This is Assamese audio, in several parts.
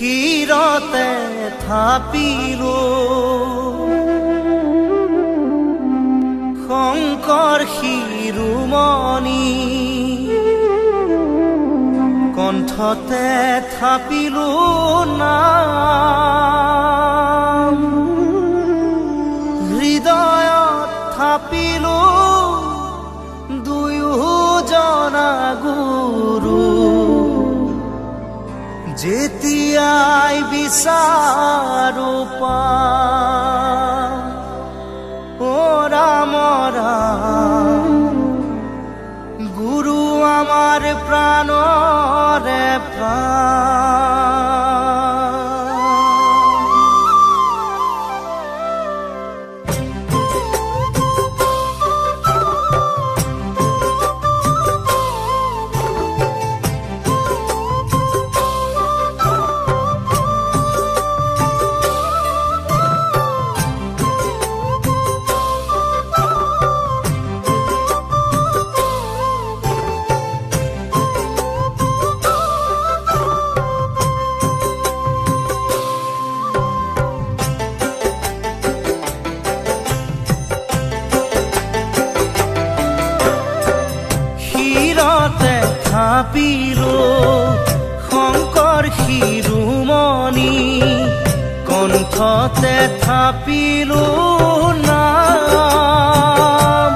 শিৰতে থাপিলো শংকৰ শিৰোমণি কণ্ঠতে থাপিলো নাম হৃদয়ত থাপিলো দুয়োজনা গুৰু যেতিয়াই বিচাৰো পাম ও ৰাম ৰাম গুৰু আমাৰ প্ৰাণৰে প্ৰাণ থাপিলো শংকৰ শিৰোমণি কণ্ঠতে থাপিলো নাম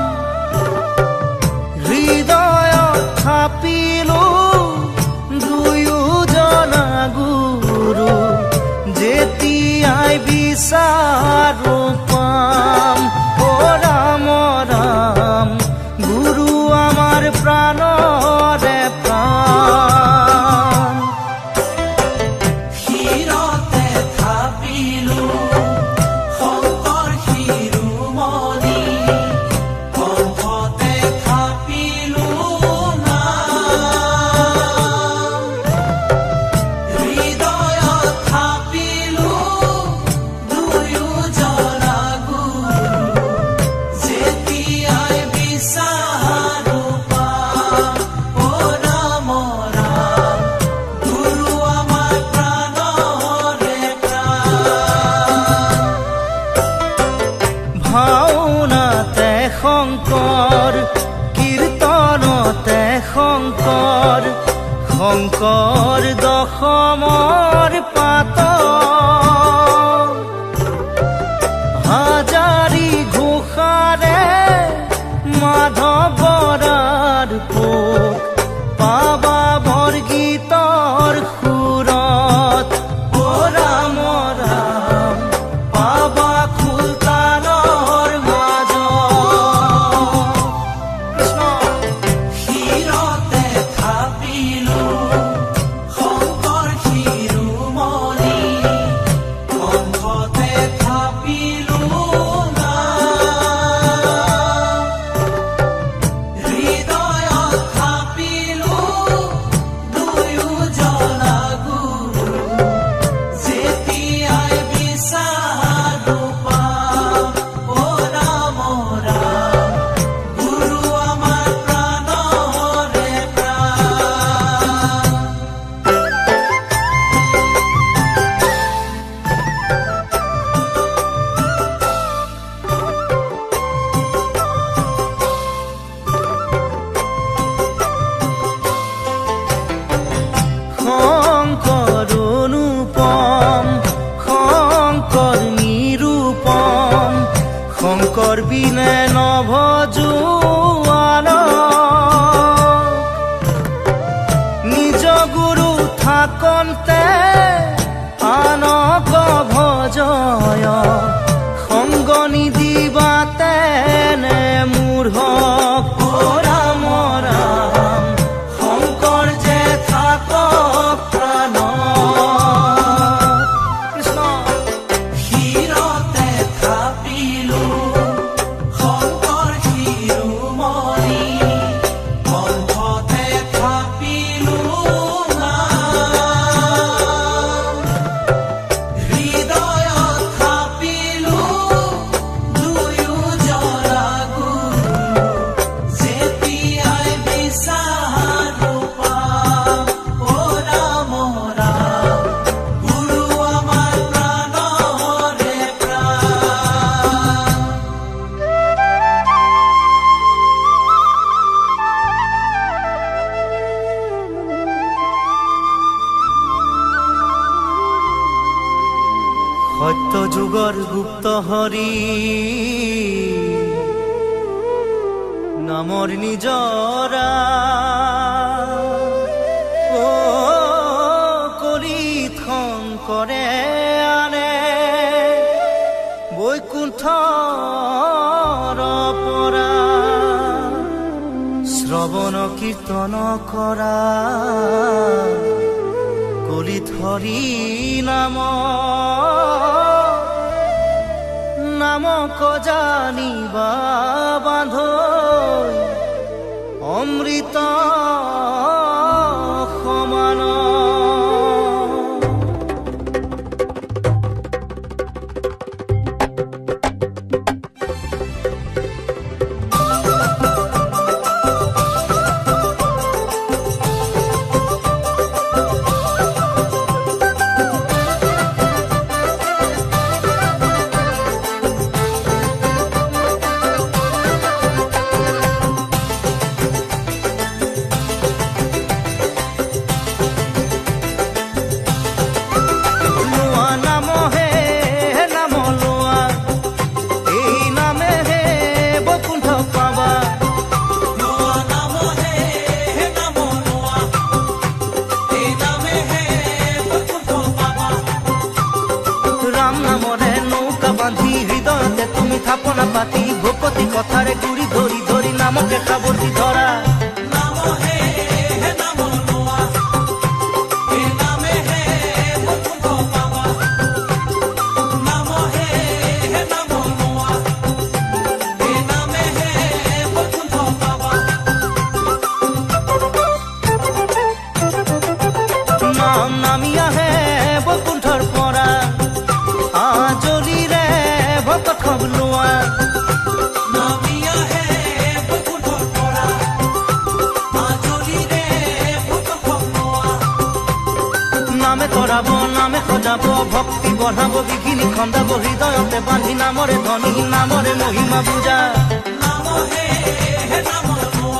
হৃদয়ত থাপিলো দুয়োজনা গুৰু যেতিয়াই বিচাৰো পাম ও ৰাম ৰাম গুৰু আমাৰ প্ৰাণৰে প্ৰাণ শিৰতে থাপিলো শংকৰ শিৰোমণি কণ্ঠতে থাপিলো নাম হৃদয়ত থাপিলো দুয়োজনা গুৰু যেতিয়াই বিচাৰো পাম ও ৰাম ৰাম গুৰু আমাৰ প্ৰাণৰে প্ৰাণ ভাওনাতে শংকৰ কীৰ্তনতে শংকৰ শংকৰ দশমৰ পাত হাজাৰী ঘোষাৰে মাধৱৰাৰ পোক পাবা বৰগীতৰ সুৰত ও ৰাম ৰাম পাবা খুলতানৰ মাজত শিৰতে থাপিলো শংকৰ শিৰোমণি কণ্ঠতে থাপিলো নাম হৃদয়ত থাপিলো দুয়োজনা গুৰু যেতিয়াই বিচাৰো পাম ও ৰাম ৰাম গুৰু আমাৰ প্ৰাণৰে প্ৰাণ শংকৰ অনুপম শংকৰ নিৰূপম শংকৰ বিনে নভজোৱান নিজ গুৰু থাকন্তে আনক ভজয় সংগ নিদিবাতে নে মূঢ়ক ও ৰাম ৰাম শংকৰ যে থাকক প্ৰাণ কৃষ্ণ শিৰতে থাপিলো শংকৰ শিৰোমণি কণ্ঠতে থাপিলো নাম হৃদয়ত থাপিলো সত্য যুগৰ গুপ্ত হৰি নামৰ নিজৰা ও কলিত শংকৰে আনে বৈকুণ্ঠৰ পৰা শ্ৰৱণ কীৰ্তন কৰা কলিত হৰি নামক জানিবা বান্ধ অমৃত সমান থাপনা পাতি ভকতি কথাৰে গুৰি ধৰি ধৰি নামকে সাৱটি ধৰা নাম হে নাম লোৱা এই নামেহে বৈকুণ্ঠ পাবা নাম হে নাম লোৱা এই নামেহে বৈকুণ্ঠ পাবা নাম নামি আহে বৈকুণ্ঠৰ পৰা আজলিৰে ভকত খবলোৱা নামি আহে বৈকুণ্ঠৰ পৰা আজলিৰে ভকত খবলোৱা নামে কৰাব নামে সজাব ভক্তি বঢ়াব বিঘিনি খন্দাব হৃদয়তে বান্ধি নামৰে ধনী নামৰে মহিমা পূজা নাম হে নাম লোৱা